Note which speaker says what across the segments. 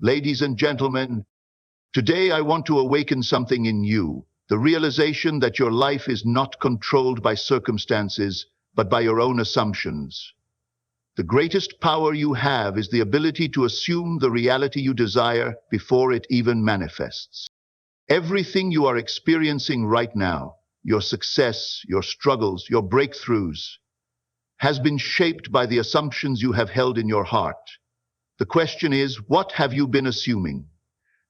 Speaker 1: Ladies and gentlemen, today I want to awaken something in you, the realization that your life is not controlled by circumstances, but by your own assumptions. The greatest power you have is the ability to assume the reality you desire before it even manifests. Everything you are experiencing right now, your success, your struggles, your breakthroughs, has been shaped by the assumptions you have held in your heart. The question is, what have you been assuming?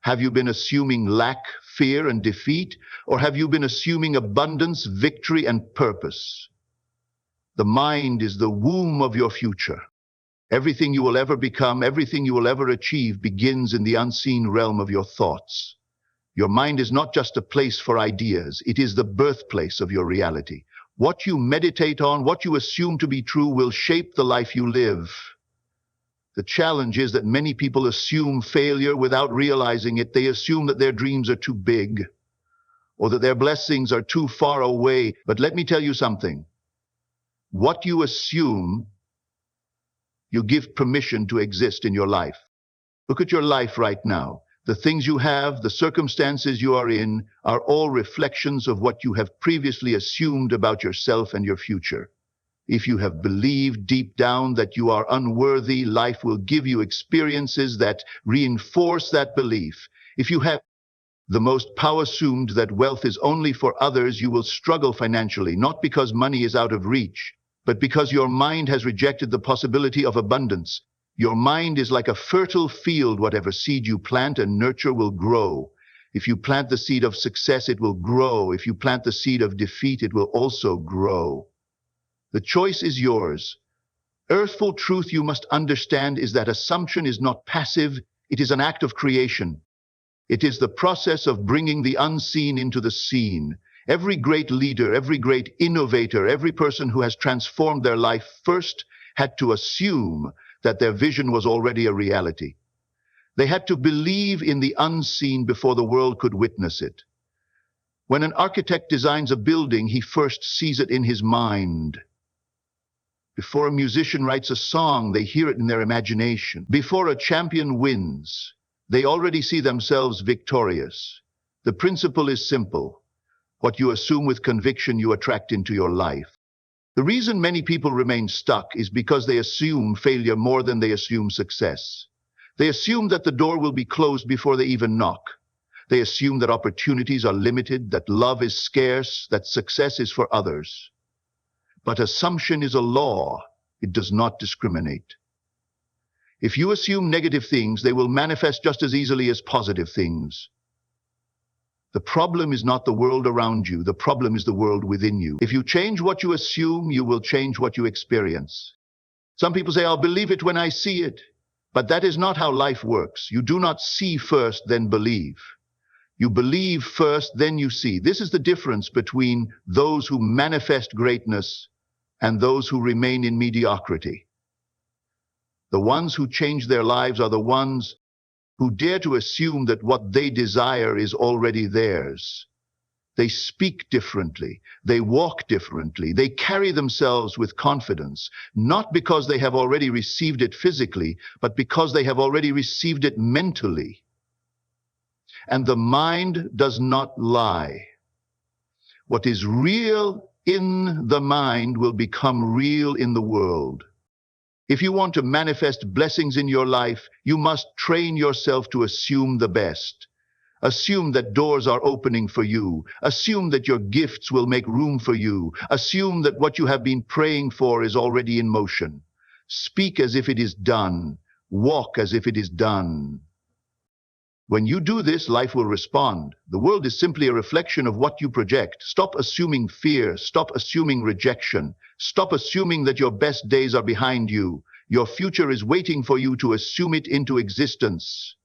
Speaker 1: Have you been assuming lack, fear, and defeat? Or have you been assuming abundance, victory, and purpose? The mind is the womb of your future. Everything you will ever become, everything you will ever achieve begins in the unseen realm of your thoughts. Your mind is not just a place for ideas, it is the birthplace of your reality. What you meditate on, what you assume to be true, will shape the life you live. The challenge is that many people assume failure without realizing it. They assume that their dreams are too big or that their blessings are too far away. But let me tell you something. What you assume, you give permission to exist in your life. Look at your life right now. The things you have, the circumstances you are in, are all reflections of what you have previously assumed about yourself and your future. If you have believed deep down that you are unworthy, life will give you experiences that reinforce that belief. If you have the most power assumed that wealth is only for others, you will struggle financially, not because money is out of reach, but because your mind has rejected the possibility of abundance. Your mind is like a fertile field. Whatever seed you plant and nurture will grow. If you plant the seed of success, it will grow. If you plant the seed of defeat, it will also grow. The choice is yours. Earthful truth you must understand is that assumption is not passive, it is an act of creation. It is the process of bringing the unseen into the seen. Every great leader, every great innovator, every person who has transformed their life first had to assume that their vision was already a reality. They had to believe in the unseen before the world could witness it. When an architect designs a building, he first sees it in his mind. Before a musician writes a song, they hear it in their imagination. Before a champion wins, they already see themselves victorious. The principle is simple. What you assume with conviction, you attract into your life. The reason many people remain stuck is because they assume failure more than they assume success. They assume that the door will be closed before they even knock. They assume that opportunities are limited, that love is scarce, that success is for others. But assumption is a law. It does not discriminate. If you assume negative things, they will manifest just as easily as positive things. The problem is not the world around you. The problem is the world within you. If you change what you assume, you will change what you experience. Some people say, I'll believe it when I see it. But that is not how life works. You do not see first, then believe. You believe first, then you see. This is the difference between those who manifest greatness and those who remain in mediocrity. The ones who change their lives are the ones who dare to assume that what they desire is already theirs. They speak differently, they walk differently, they carry themselves with confidence, not because they have already received it physically, but because they have already received it mentally. And the mind does not lie. What is real in the mind will become real in the world. If you want to manifest blessings in your life, you must train yourself to assume the best. Assume that doors are opening for you. Assume that your gifts will make room for you. Assume that what you have been praying for is already in motion. Speak as if it is done. Walk as if it is done. When you do this, life will respond. The world is simply a reflection of what you project. Stop assuming fear. Stop assuming rejection. Stop assuming that your best days are behind you. Your future is waiting for you to assume it into existence.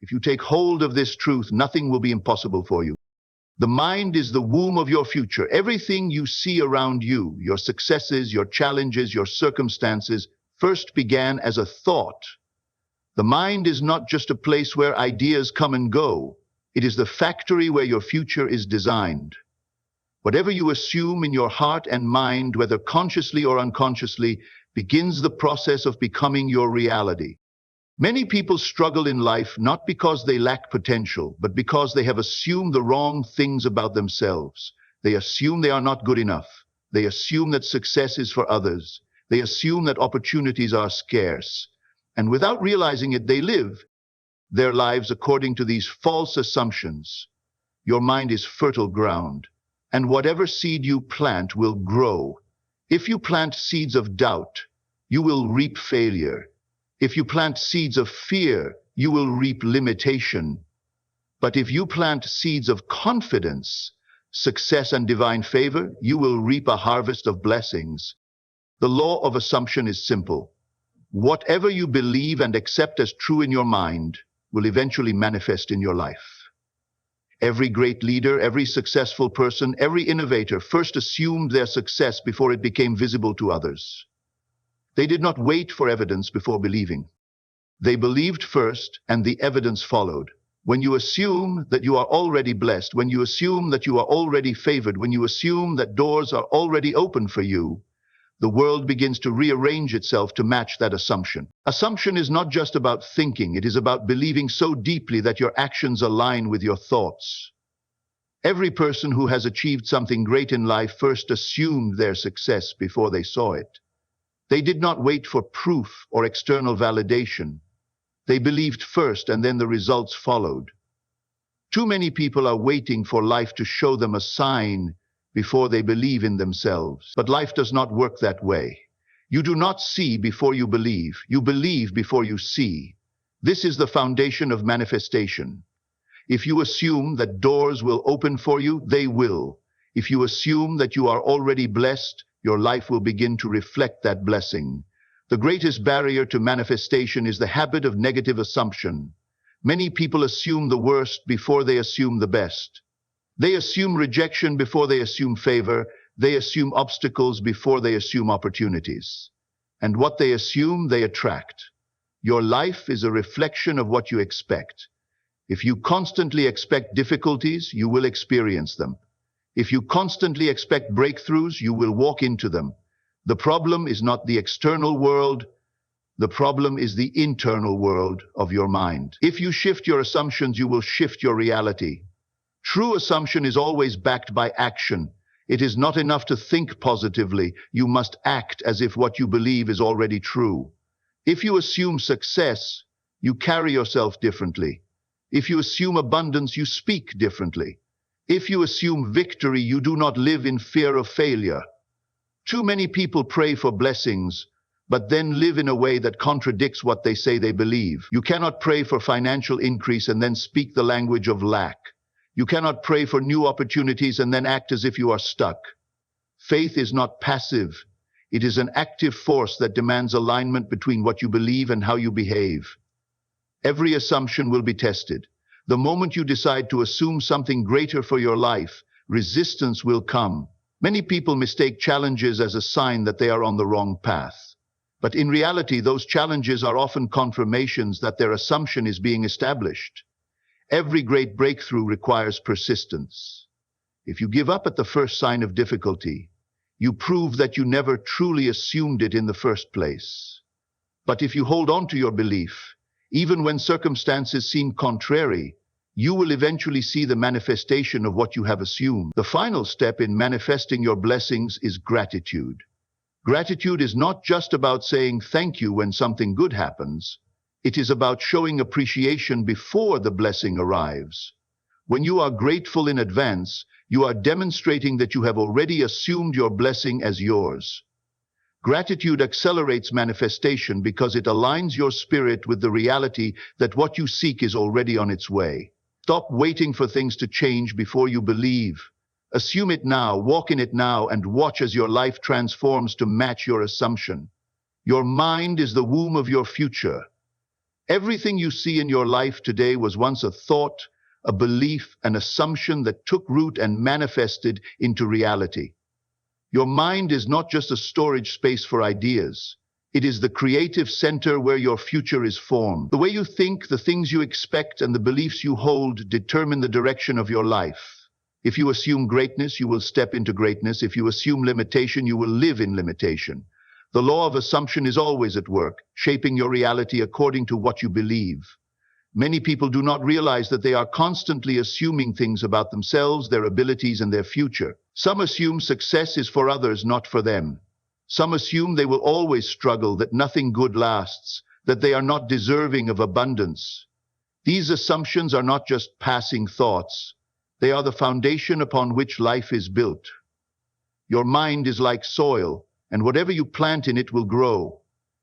Speaker 1: If you take hold of this truth, nothing will be impossible for you. The mind is the womb of your future. Everything you see around you, your successes, your challenges, your circumstances, first began as a thought. The mind is not just a place where ideas come and go. It is the factory where your future is designed. Whatever you assume in your heart and mind, whether consciously or unconsciously, begins the process of becoming your reality. Many people struggle in life not because they lack potential, but because they have assumed the wrong things about themselves. They assume they are not good enough. They assume that success is for others. They assume that opportunities are scarce. And without realizing it, they live their lives according to these false assumptions. Your mind is fertile ground, and whatever seed you plant will grow. If you plant seeds of doubt, you will reap failure. If you plant seeds of fear, you will reap limitation. But if you plant seeds of confidence, success, and divine favor, you will reap a harvest of blessings. The law of assumption is simple. Whatever you believe and accept as true in your mind will eventually manifest in your life. Every great leader, every successful person, every innovator first assumed their success before it became visible to others. They did not wait for evidence before believing. They believed first, and the evidence followed. When you assume that you are already blessed, when you assume that you are already favored, when you assume that doors are already open for you, the world begins to rearrange itself to match that assumption. Assumption is not just about thinking, it is about believing so deeply that your actions align with your thoughts. Every person who has achieved something great in life first assumed their success before they saw it. They did not wait for proof or external validation. They believed first, and then the results followed. Too many people are waiting for life to show them a sign before they believe in themselves. But life does not work that way. You do not see before you believe. You believe before you see. This is the foundation of manifestation. If you assume that doors will open for you, they will. If you assume that you are already blessed, your life will begin to reflect that blessing. The greatest barrier to manifestation is the habit of negative assumption. Many people assume the worst before they assume the best. They assume rejection before they assume favor. They assume obstacles before they assume opportunities. And what they assume, they attract. Your life is a reflection of what you expect. If you constantly expect difficulties, you will experience them. If you constantly expect breakthroughs, you will walk into them. The problem is not the external world. The problem is the internal world of your mind. If you shift your assumptions, you will shift your reality. True assumption is always backed by action. It is not enough to think positively. You must act as if what you believe is already true. If you assume success, you carry yourself differently. If you assume abundance, you speak differently. If you assume victory, you do not live in fear of failure. Too many people pray for blessings, but then live in a way that contradicts what they say they believe. You cannot pray for financial increase and then speak the language of lack. You cannot pray for new opportunities and then act as if you are stuck. Faith is not passive. It is an active force that demands alignment between what you believe and how you behave. Every assumption will be tested. The moment you decide to assume something greater for your life, resistance will come. Many people mistake challenges as a sign that they are on the wrong path. But in reality, those challenges are often confirmations that their assumption is being established. Every great breakthrough requires persistence. If you give up at the first sign of difficulty, you prove that you never truly assumed it in the first place. But if you hold on to your belief, even when circumstances seem contrary, you will eventually see the manifestation of what you have assumed. The final step in manifesting your blessings is gratitude. Gratitude is not just about saying thank you when something good happens. It is about showing appreciation before the blessing arrives. When you are grateful in advance, you are demonstrating that you have already assumed your blessing as yours. Gratitude accelerates manifestation because it aligns your spirit with the reality that what you seek is already on its way. Stop waiting for things to change before you believe. Assume it now, walk in it now, and watch as your life transforms to match your assumption. Your mind is the womb of your future. Everything you see in your life today was once a thought, a belief, an assumption that took root and manifested into reality. Your mind is not just a storage space for ideas. It is the creative center where your future is formed. The way you think, the things you expect, and the beliefs you hold determine the direction of your life. If you assume greatness, you will step into greatness. If you assume limitation, you will live in limitation. The law of assumption is always at work, shaping your reality according to what you believe. Many people do not realize that they are constantly assuming things about themselves, their abilities, and their future. Some assume success is for others, not for them. Some assume they will always struggle, that nothing good lasts, that they are not deserving of abundance. These assumptions are not just passing thoughts. They are the foundation upon which life is built. Your mind is like soil, and whatever you plant in it will grow.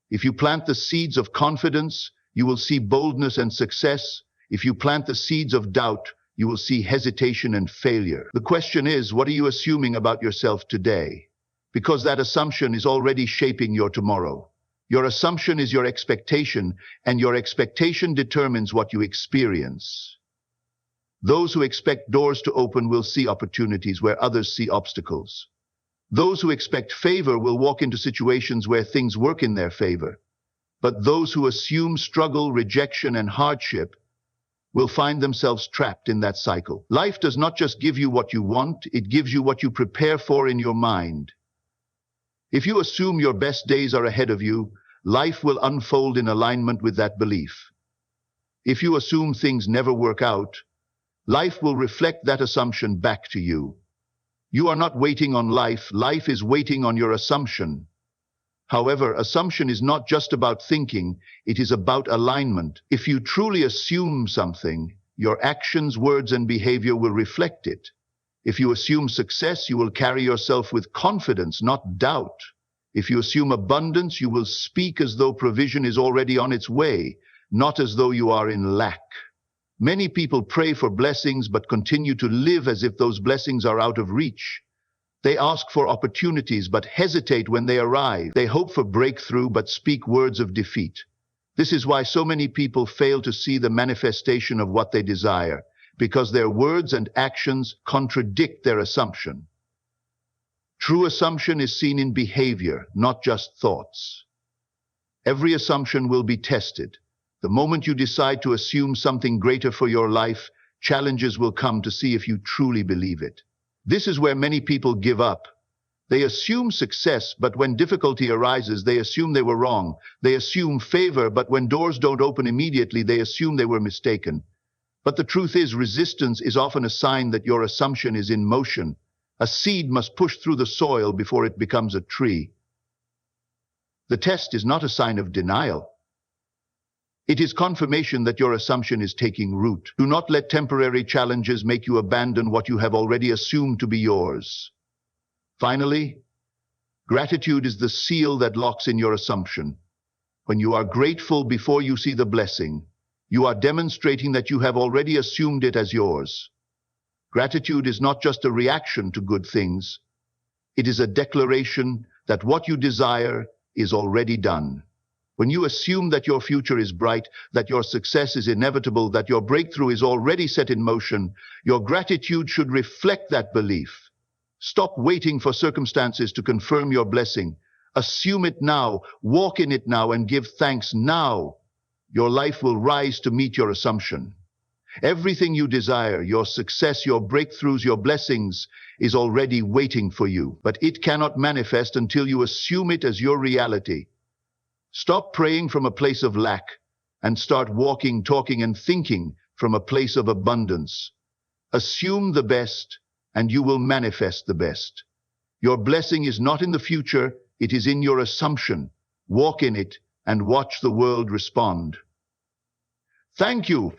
Speaker 1: If you plant the seeds of confidence, you will see boldness and success. If you plant the seeds of doubt, you will see hesitation and failure. The question is, what are you assuming about yourself today? Because that assumption is already shaping your tomorrow. Your assumption is your expectation, and your expectation determines what you experience. Those who expect doors to open will see opportunities where others see obstacles. Those who expect favor will walk into situations where things work in their favor. But those who assume struggle, rejection, and hardship will find themselves trapped in that cycle. Life does not just give you what you want, it gives you what you prepare for in your mind. If you assume your best days are ahead of you, life will unfold in alignment with that belief. If you assume things never work out, life will reflect that assumption back to you. You are not waiting on life, life is waiting on your assumption. However, assumption is not just about thinking, it is about alignment. If you truly assume something, your actions, words, and behavior will reflect it. If you assume success, you will carry yourself with confidence, not doubt. If you assume abundance, you will speak as though provision is already on its way, not as though you are in lack. Many people pray for blessings but continue to live as if those blessings are out of reach. They ask for opportunities but hesitate when they arrive. They hope for breakthrough but speak words of defeat. This is why so many people fail to see the manifestation of what they desire, because their words and actions contradict their assumption. True assumption is seen in behavior, not just thoughts. Every assumption will be tested. The moment you decide to assume something greater for your life, challenges will come to see if you truly believe it. This is where many people give up. They assume success, but when difficulty arises, they assume they were wrong. They assume favor, but when doors don't open immediately, they assume they were mistaken. But the truth is, resistance is often a sign that your assumption is in motion. A seed must push through the soil before it becomes a tree. The test is not a sign of denial. It is confirmation that your assumption is taking root. Do not let temporary challenges make you abandon what you have already assumed to be yours. Finally, gratitude is the seal that locks in your assumption. When you are grateful before you see the blessing, you are demonstrating that you have already assumed it as yours. Gratitude is not just a reaction to good things. It is a declaration that what you desire is already done. When you assume that your future is bright, that your success is inevitable, that your breakthrough is already set in motion, your gratitude should reflect that belief. Stop waiting for circumstances to confirm your blessing. Assume it now, walk in it now, and give thanks now. Your life will rise to meet your assumption. Everything you desire, your success, your breakthroughs, your blessings, is already waiting for you. But it cannot manifest until you assume it as your reality. Stop praying from a place of lack and start walking, talking, and thinking from a place of abundance. Assume the best, and you will manifest the best. Your blessing is not in the future, it is in your assumption. Walk in it and watch the world respond. Thank you